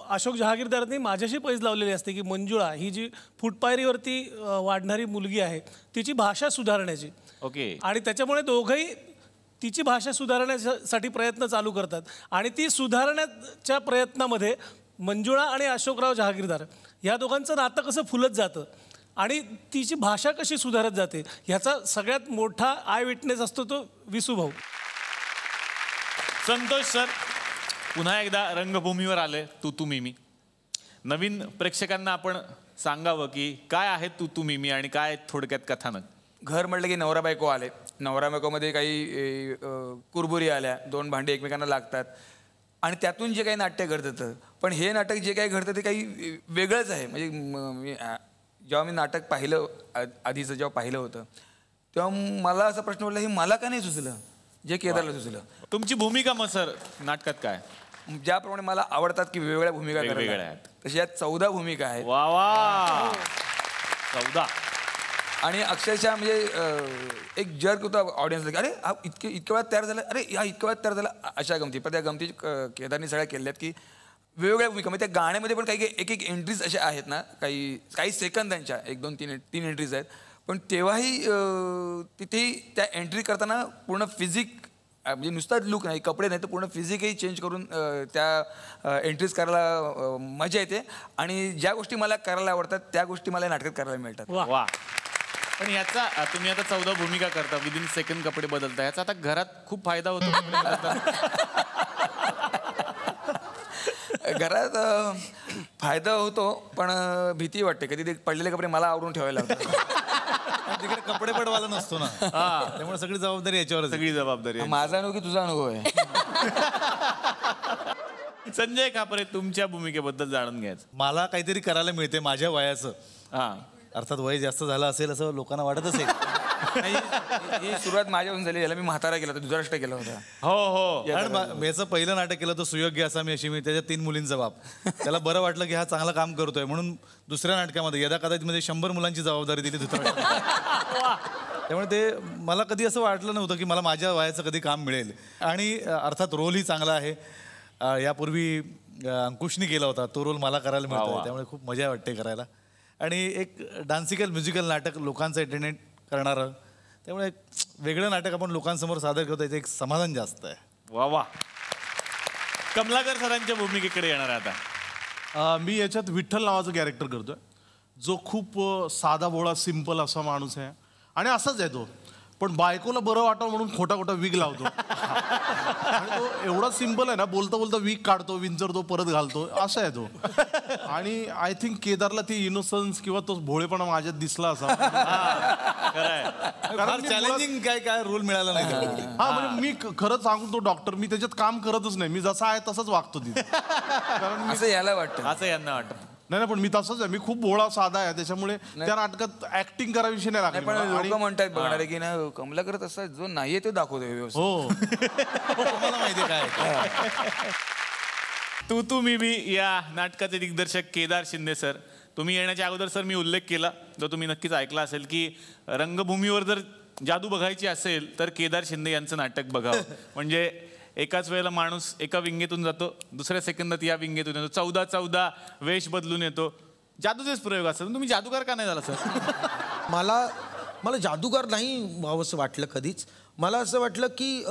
अशोक जहागीरदारांनी माझ्याशी पैज लावलेली असते की मंजुळा ही जी फुटपायरीवरती वाढणारी मुलगी आहे तिची भाषा सुधारण्याची. ओके. आणि त्याच्यामुळे दोघंही तिची भाषा सुधारण्यासाठी प्रयत्न चालू करतात. आणि ती सुधारण्याच्या प्रयत्नामध्ये मंजुळा आणि अशोकराव जहागीरदार या दोघांचं नातं कसं फुलत जातं आणि तिची भाषा कशी सुधारत जाते ह्याचा सगळ्यात मोठा आय विटनेस असतो तो विसूभाऊ. संतोष सर, पुन्हा एकदा रंगभूमीवर आले तू मी. नवीन प्रेक्षकांना आपण सांगावं की काय आहे तू मी आणि काय थोडक्यात कथानक? घर म्हटलं की नवरा बायको आले, नवरा बायकोमध्ये काही कुरबुरी आल्या, 2 भांडी एकमेकांना लागतात आणि त्यातून जे काही नाट्य घडतं. पण हे नाटक जे काही घडतं ते काही वेगळंच आहे. म्हणजे जेव्हा मी नाटक पाहिलं आधीचं जेव्हा पाहिलं होतं तेव्हा मला असा प्रश्न पडला हे मला का नाही सुचलं जे केदारला सुचलं. तुमची भूमिका मग सर नाटकात काय? ज्याप्रमाणे मला आवडतात की वेगवेगळ्या भूमिका वेगवेगळ्या आहेत तशी यात 14 भूमिका आहेत. वा वा 14. आणि अक्षरशः म्हणजे एक जर्क होता ऑडियन्सला, अरे हा इतक्या वेळात तयार झाला, अरे हा इतक्या वेळात तयार झाला, अशा गमती. पण त्या गमती केदारनी सगळ्या केल्यात की वेगवेगळ्या भूमिका म्हणजे त्या गाण्यामध्ये पण काही एक एंट्रीज अशा आहेत ना, काही सेकंदांच्या 1 2 3 एंट्रीज आहेत. पण तेव्हाही तिथेही त्या एंट्री करताना पूर्ण फिजिक म्हणजे नुसता लुक नाही, कपडे नाही तर पूर्ण फिजिकही चेंज करून त्या एंट्रीज करायला मजा येते. आणि ज्या गोष्टी मला करायला आवडतात त्या गोष्टी मला नाटकात करायला मिळतात. वा. पण याचा तुम्ही आता 14 भूमिका करता, विदिन सेकंड कपडे बदलता, याचा आता घरात खूप फायदा होतो. घरात फायदा होतो पण भीती वाटते, कधी ते पडलेले कपडे मला आवरून ठेवायला लागतात. तिकडे कपडे पडवायला नसतो ना, त्यामुळे सगळी जबाबदारी याच्यावर. सगळी जबाबदारी माझा अनुभव की तुझा अनुभव आहे. संजय खापरे, तुमच्या भूमिकेबद्दल जाणून घ्यायचं. मला काहीतरी करायला मिळते माझ्या वयाचं. अर्थात वय जास्त झालं असेल असं लोकांना वाटत असेल. ही सुरुवात माझ्याहून झाली, याला मी म्हातारा केला होता, दुसरा केला होता. हो. कारण याचं पहिलं नाटक केलं तर सुयोग्य असा मी अशी, मी त्याच्या 3 मुलींचा बाप. त्याला बरं वाटलं की हा चांगलं काम करतोय म्हणून दुसऱ्या नाटकामध्ये यदा कदाचितमध्ये 100 मुलांची जबाबदारी दिली दुसऱ्या. त्यामुळे ते मला कधी असं वाटलं नव्हतं की मला माझ्या वयाचं कधी काम मिळेल. आणि अर्थात रोलही चांगला आहे. यापूर्वी अंकुशनी केला होता, तो रोल मला करायला मिळतो, त्यामुळे खूप मजा वाटते करायला. आणि एक डान्सिकल म्युझिकल नाटक लोकांचं एंटरटेन करणारं, त्यामुळे वेगळं नाटक आपण लोकांसमोर सादर करतो, याचं एक समाधान जास्त आहे. वा. कमलाकर सरांच्या भूमिकेकडे येणार आहे आता. मी याच्यात विठ्ठल नावाचं कॅरेक्टर करतोय, जो खूप साधा भोळा सिंपल असा माणूस आहे आणि असाच आहे तो. पण बायकोला बरं वाटावं म्हणून खोटा विग लावतो. आणि तो एवढा सिंपल आहे ना, बोलता बोलता विग काढतो, विंचरतो, परत घालतो, असा आहे तो. आणि आय थिंक केदारला ती इनोसन्स किंवा तो भोळेपणा माझ्यात दिसला असा. चॅलेंजिंग काय रोल मिळाला नाही. हा म्हणजे मी खरंच सांगतो, तो डॉक्टर, मी त्याच्यात काम करतच नाही, मी जसा आहे तसंच वागतो तिथे. कारण असं याला वाटतं, असं यांना वाटतं. नाही पण मी तसंच आहे, मी खूप भोळा साधा आहे, त्याच्यामुळे त्या नाटकात ऍक्टिंग कराविषयी नाही लागली. पण लोक म्हणतात बघणारे की ना कमलाकर तसा जो नाहीये तो दाखवतोय व्यवस्थित. हो. मला माहिती काय. तू मी या नाटकाचे दिग्दर्शक केदार शिंदे सर. तुम्ही येण्याच्या अगोदर सर मी उल्लेख केला, जो तुम्ही नक्कीच ऐकला असेल, की रंगभूमीवर जर जादू बघायची असेल तर केदार शिंदे यांचं नाटक बघावं. म्हणजे एकाच वेळेला माणूस एका विंगेतून जातो, दुसऱ्या सेकंदात या विंगेतून येतो, 14 वेश बदलून येतो. जादूचेच प्रयोग असतात. तुम्ही जादूगार का नाही झाला सर? मला जादूगार नाही व्हावंसं वाटलं कधीच. मला असं वाटलं की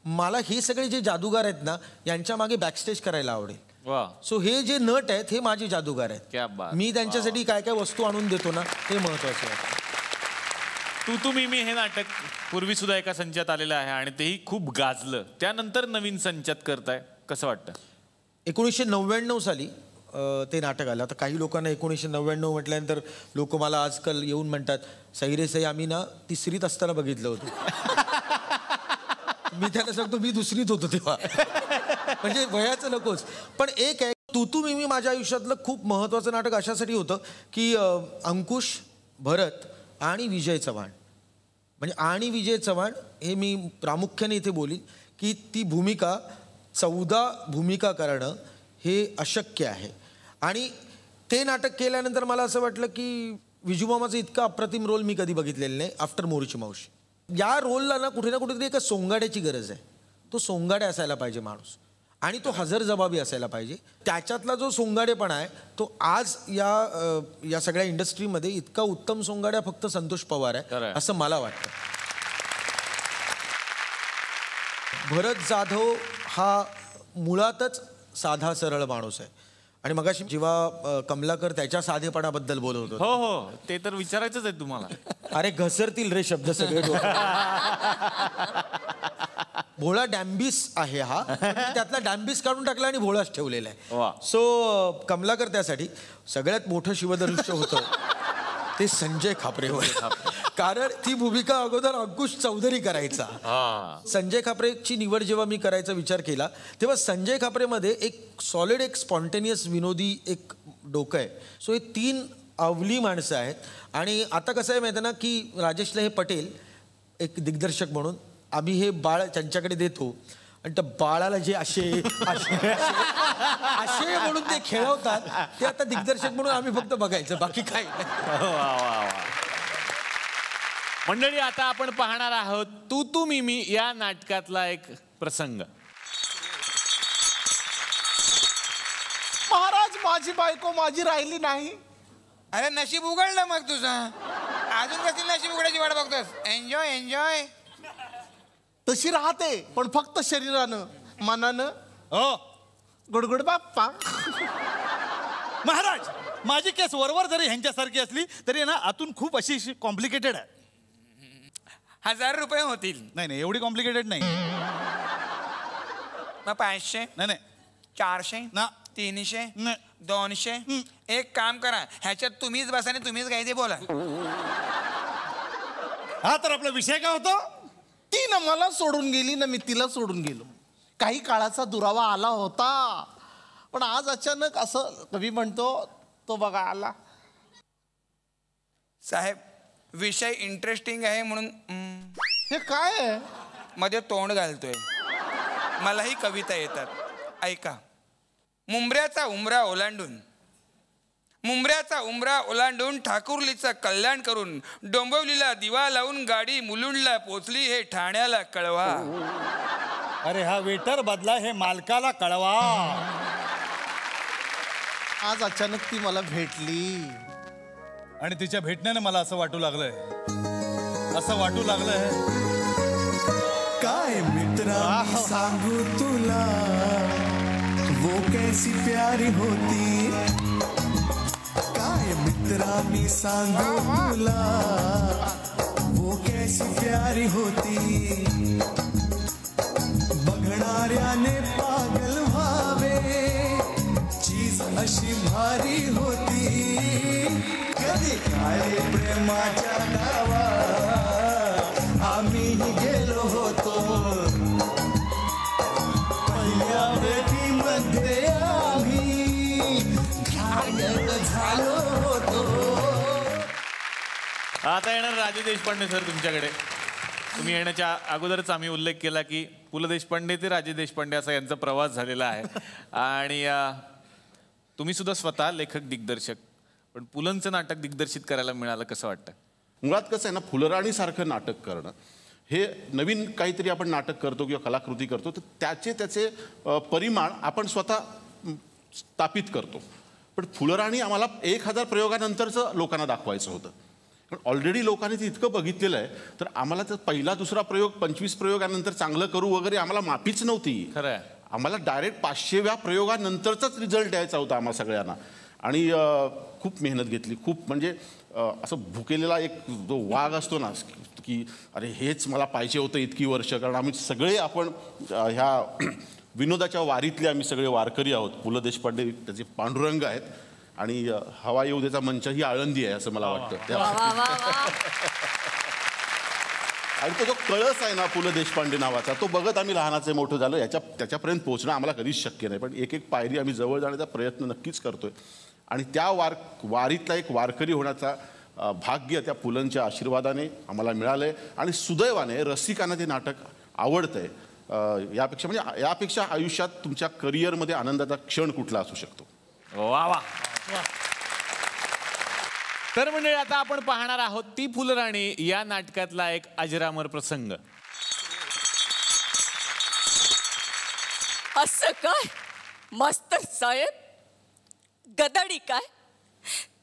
मला हे सगळे जे जादूगार आहेत ना, यांच्या मागे बॅकस्टेज करायला आवडेल. सो हे जे नट आहेत हे माझे जादूगार आहेत. मी त्यांच्यासाठी काय काय वस्तू आणून देतो ना, हे महत्वाचं आहे. तू मी हे नाटक पूर्वी सुद्धा एका संचात आलेलं आहे आणि तेही खूप गाजलं. त्यानंतर नवीन संचात करताय, कसं वाटतं? 1999 साली ते नाटक आलं. आता काही लोकांना 1999 म्हटल्यानंतर लोक मला आजकाल येऊन म्हणतात, सई रे सई आम्ही ना 3रीत असताना बघितलं होतं. मी त्यांना सांगतो मी 2रीत होतो तेव्हा. म्हणजे वयाचं नकोच. पण एक आहे, तू मी माझ्या आयुष्यातलं खूप महत्त्वाचं नाटक अशासाठी होतं की अंकुश, भरत आणि विजय चव्हाण, म्हणजे आणि विजय चव्हाण हे मी प्रामुख्याने इथे बोलीन की ती भूमिका 14 भूमिका करणं हे अशक्य आहे. आणि ते नाटक केल्यानंतर मला असं वाटलं की विजूमामाचं इतका अप्रतिम रोल मी कधी बघितलेलं नाही आफ्टर मोरूची मावशी. या रोलला ना कुठेतरी एका सोंगाड्याची गरज आहे. तो सोंगाड्या असायला पाहिजे माणूस, आणि तो हजरजबाबी असायला पाहिजे. त्याच्यातला जो सोंगाडेपणा आहे तो आज या सगळ्या इंडस्ट्रीमध्ये इतका उत्तम सोंगाड्या फक्त संतोष पवार आहे असं मला वाटतं. भरत जाधव हा मुळातच साधा सरळ माणूस आहे. आणि मगाशी जेव्हा कमलाकर त्याच्या साधेपणाबद्दल बोलत होतो, हो ते तर विचारायचंच आहे तुम्हाला. अरे घसरतील रे शब्द सगळे. भोळा डॅम्बिस आहे हा. त्यातला डॅम्बिस काढून टाकला आणि भोळाच ठेवलेला आहे. सो कमलाकर त्यासाठी सगळ्यात मोठं शिवधनुष्य होतं ते संजय खापरेवर. कारण ती भूमिका अगोदर अंकुश चौधरी करायचा. संजय खापरेची निवड जेव्हा मी करायचा विचार केला तेव्हा संजय खापरेमध्ये एक सॉलिड, एक स्पॉन्टेनियस, विनोदी एक डोकं आहे. सो हे 3 अवली माणसं आहेत. आणि आता कसं आहे माहिती ना की राजेशला हे पटेल एक दिग्दर्शक म्हणून आम्ही हे बाळ त्यांच्याकडे देतो आणि त्या बाळाला जे असे म्हणून ते खेळवतात ते आता दिग्दर्शक म्हणून आम्ही फक्त बघायचं, बाकी काही नाही. मंडळी, आता आपण पाहणार आहोत तू तू मी मी या नाटकातला एक प्रसंग. महाराज, माझी बायको माझी राहिली नाही. अरे नशीब उघडलं मग तुझं. अजून कसली नशीब उघडायची वाट बघतोस? Enjoy enjoy. तशी राहते पण फक्त शरीरानं, मनानं. हो, गुडगुड बाप्पा. महाराज, माझी केस वरवर जरी ह्यांच्यासारखी असली तरी ना आतून खूप अशी कॉम्प्लिकेटेड आहे. 1000 रुपये होतील. नाही, एवढी कॉम्प्लिकेटेड नाही. मग 500? नाही. 400 ना? 300? 200? एक काम करा, ह्याच्यात तुम्हीच बसा आणि तुम्हीच काय ते बोला. हा तर आपला विषय काय होता? ती ना मला सोडून गेली ना मी तिला सोडून गेलो. काही काळाचा दुरावा आला होता पण आज अचानक असं कवी म्हणतो तो बघा आला. साहेब, विषय इंटरेस्टिंग आहे म्हणून हे काय आहे? मध्ये तोंड घालतोय. मलाही कविता येतात, ऐका. मुंबऱ्याचा उंबरा ओलांडून ठाकुर्लीचं कल्याण करून डोंबिवलीला दिवा लावून गाडी मुलुंडला पोचली, हे ठाण्याला कळवा. अरे हा वेटर बदला, हे मालकाला कळवा. आज अचानक ती मला भेटली आणि तिच्या भेटण्याने मला असं वाटू लागलंय काय मित्रा सांगू तुला, वो कैसी प्यारी होती. काय मित्रा मी सांगू तुला, वो कैसी प्यारी होती. बघणाऱ्याने पागल व्हावे, चीज अशी भारी होती. कधी काळे प्रेमाच्या गावात आम्ही गेलो होतो. पहिल्या भेटीमध्ये आम्ही घायल झालो होतो. आता येणार राजे देशपांडे सर तुमच्याकडे. तुम्ही येण्याच्या अगोदरच आम्ही उल्लेख केला की पु ल देशपांडे ते राजे देशपांडे असा यांचा प्रवास झालेला आहे. आणि तुम्ही सुद्धा स्वतः लेखक दिग्दर्शक, पण पुलंचं नाटक दिग्दर्शित करायला मिळालं, कसं वाटतं? मुळात कसं आहे ना, फुलराणीसारखं नाटक करणं हे नवीन काहीतरी आपण नाटक करतो किंवा कलाकृती करतो तर त्याचे परिमाण आपण स्वतः स्थापित करतो. पण फुलराणी आम्हाला 1000 प्रयोगानंतरचं लोकांना दाखवायचं होतं. पण ऑलरेडी लोकांनी ते इतकं बघितलेलं आहे तर आम्हाला तर पहिला दुसरा प्रयोग 25 प्रयोगानंतर चांगलं करू वगैरे आम्हाला माफीच नव्हती. खरं आहे. आम्हाला डायरेक्ट 500व्या प्रयोगानंतरचाच रिझल्ट यायचा होता आम्हा सगळ्यांना. आणि खूप मेहनत घेतली. खूप म्हणजे असं भुकेलेला एक जो वाघ असतो ना की अरे हेच मला पाहिजे होतं इतकी वर्ष. कारण आम्ही सगळे आपण ह्या विनोदाच्या वारीतले आम्ही सगळे वारकरी आहोत. पु ल देशपांडे त्याचे पांडुरंग आहेत आणि हवा येऊ देचा मंच ही आळंदी आहे असं मला वाटतं. आणि तो जो कळस आहे ना पु ल देशपांडे नावाचा, तो बघत आम्ही लहानाचे मोठं झालो. त्याच्यापर्यंत पोहोचणं आम्हाला कधीच शक्य नाही, पण एक पायरी आम्ही जवळ जाण्याचा प्रयत्न नक्कीच करतोय. आणि त्या वारीतला एक वारकरी होण्याचा भाग्य त्या पुलंच्या आशीर्वादाने आम्हाला मिळालंय. आणि सुदैवाने रसिकांना ते नाटक आवडतंय. यापेक्षा आयुष्यात तुमच्या करिअरमध्ये आनंदाचा क्षण कुठला असू शकतो. वा वा. तर मंडळी, आता आपण पाहणार आहोत ती फुलराणी या नाटकातला एक अजरामर प्रसंग. असं काय मास्तर साहेब, गदडी काय,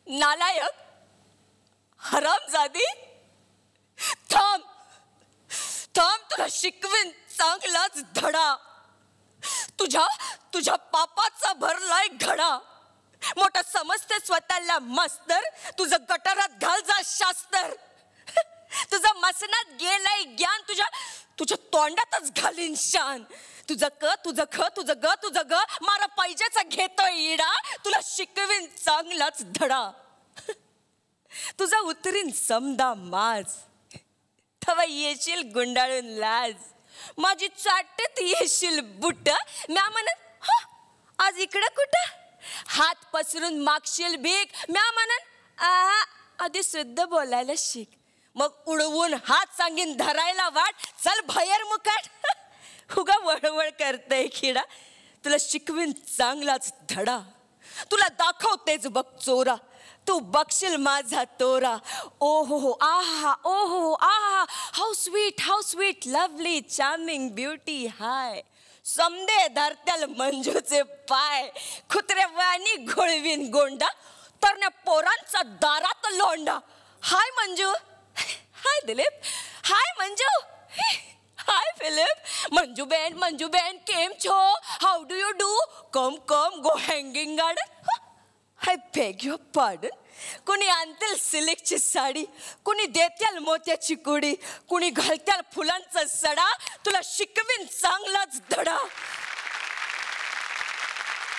नालायक, हरामजादी. थांब तुला शिकवीन चांगलाच धडा. तुझ्या पापाचा भरलाय घडा. मोठा समजते स्वतःला मास्तर, तुझं गटारात घाल जा शास्तर. तुझं मसनात गेलंय ज्ञान, तुझ्या तोंडातच घालीन शान. तुझं ग मारा पैजाचा घेतोय इडा, तुला शिकवीन चांगलाच धडा. तुझा उतरीन समदा माज, तवा येशील गुंडाळून लाज. माझी चाटत येशील बुट, म्या म्हणन आज इकडं कुठं. हात पसरून मागशील भीक, म्या म्हणन आधी शुद्ध बोलायला शिक. मग उडवून हात सांगीन धरायला वाट, चल बाहेर मुकाट. उगा वळवळ करतय खिडा, तुला शिकवीन चांगलाच धडा. तुला दाखवतेच बघ चोरा, तू बघशील माझा तोरा. ओहो आहा, ओहो आहा, how sweet lovely charming beauty hi. समदे धरत्याल मंजूचे पाय, कुत्र्यावानी घोळवीन गोंडा, तरण्या पोरांचा दारात लोंडा. Hi Manju, hi Dilip, hi Manju, hi Philip. Manju ben केम छो, how do you do, come go Hanging Garden. I beg your pardon. कुणी आणतील सिल्कची साडी, कुणी देत्याल मोत्याची कुडी, कुणी घालत्याल फुलांचा सडा, तुला शिकवीन चांगलाच धडा.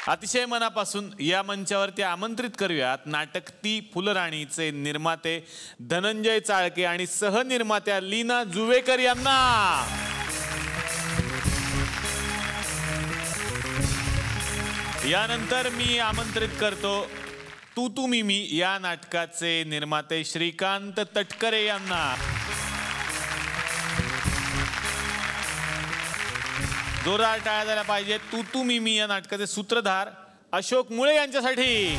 अतिशय मनापासून या मंचावरती आमंत्रित करूयात नाटक ती फुलराणीचे निर्माते धनंजय चाळके आणि सहनिर्मात्या लीना जुवेकर यांना. यानंतर मी आमंत्रित करतो तू मी या नाटकाचे निर्माते श्रीकांत तटकरे यांना. जोरदार टाळ्या झाल्या पाहिजे तू मी या नाटकाचे सूत्रधार अशोक मुळे यांच्यासाठी.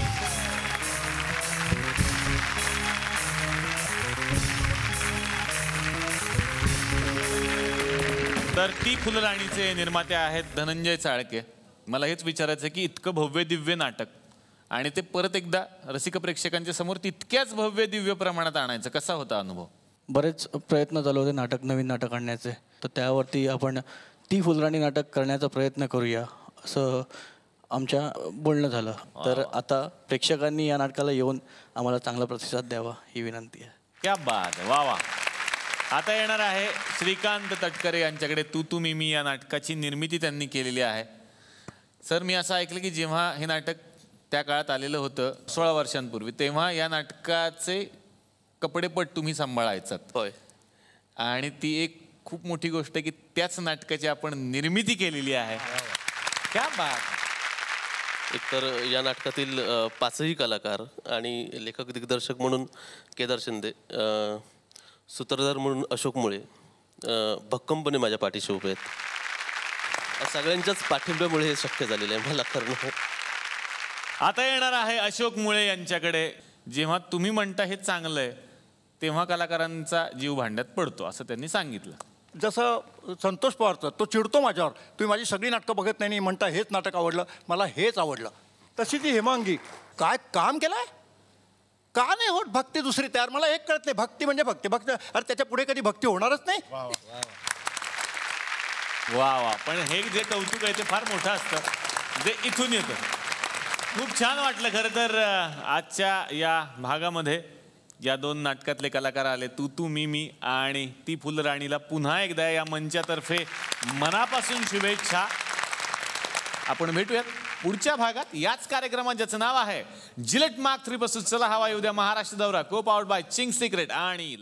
तर ती फुलराणीचे निर्माते आहेत धनंजय चाळके. मला हेच विचारायचं की इतकं भव्य दिव्य नाटक आणि ते परत एकदा रसिक प्रेक्षकांच्या समोर तितक्याच भव्य दिव्य प्रमाणात आणायचं, कसा होता अनुभव? बरेच प्रयत्न चालू होते नवीन नाटक आणण्याचे, तर त्यावरती आपण ती फुलराणी नाटक करण्याचा प्रयत्न करूया असं आमच्या बोलणं झालं. तर आता प्रेक्षकांनी या नाटकाला येऊन आम्हाला चांगला प्रतिसाद द्यावा ही विनंती आहे. क्या बात, वा वा. आता येणार आहे श्रीकांत तटकरे यांच्याकडे. तू मी या नाटकाची निर्मिती त्यांनी केलेली आहे. सर, मी असं ऐकलं की जेव्हा हे नाटक त्या काळात आलेलं होतं 16 वर्षांपूर्वी, तेव्हा या नाटकाचे कपडेपट तुम्ही सांभाळायचात. होय. आणि ती एक खूप मोठी गोष्ट आहे की त्याच नाटकाची आपण निर्मिती केलेली आहे. क्या बात. एकतर या नाटकातील 5ही कलाकार आणि लेखक दिग्दर्शक म्हणून केदार शिंदे, सूत्रधार म्हणून अशोक मुळे भक्कमपणे माझ्या पाठीशी उभे आहेत. सगळ्यांच्याच पाठिंब्यामुळे हे शक्य झालेलं आहे मला करणं. आता येणार आहे अशोक मुळे यांच्याकडे. जेव्हा तुम्ही म्हणता हे चांगलं आहे तेव्हा कलाकारांचा जीव भांड्यात पडतो असं त्यांनी सांगितलं. जसं संतोष पवारचं, तो चिडतो माझ्यावर, तुम्ही माझी सगळी नाटकं बघत नाही म्हणता हेच नाटक आवडलं, मला हेच आवडलं. तशी ती हेमांगी काय काम केलंय, का नाही होत भक्ती दुसरी तयार, मला एक कळत नाही. भक्ती म्हणजे भक्ती, अरे त्याच्या पुढे कधी भक्ती होणारच नाही. वा वा. पण हे जे कौतुक आहे ते फार मोठं असतं जे इथून येतं. खूप छान वाटलं खरं तर आजच्या या भागामध्ये या 2 नाटकातले कलाकार आले. तू मी आणि ती फुलराणीला पुन्हा एकदा या मंचातर्फे मनापासून शुभेच्छा. आपण भेटूयात पुढच्या भागात याच कार्यक्रमात ज्याचं नाव आहे जिलेट मार्क 3 चला हवा येऊ द्या महाराष्ट्र दौरा, को पावर्ड बाय चिंग्स सिक्रेट आणि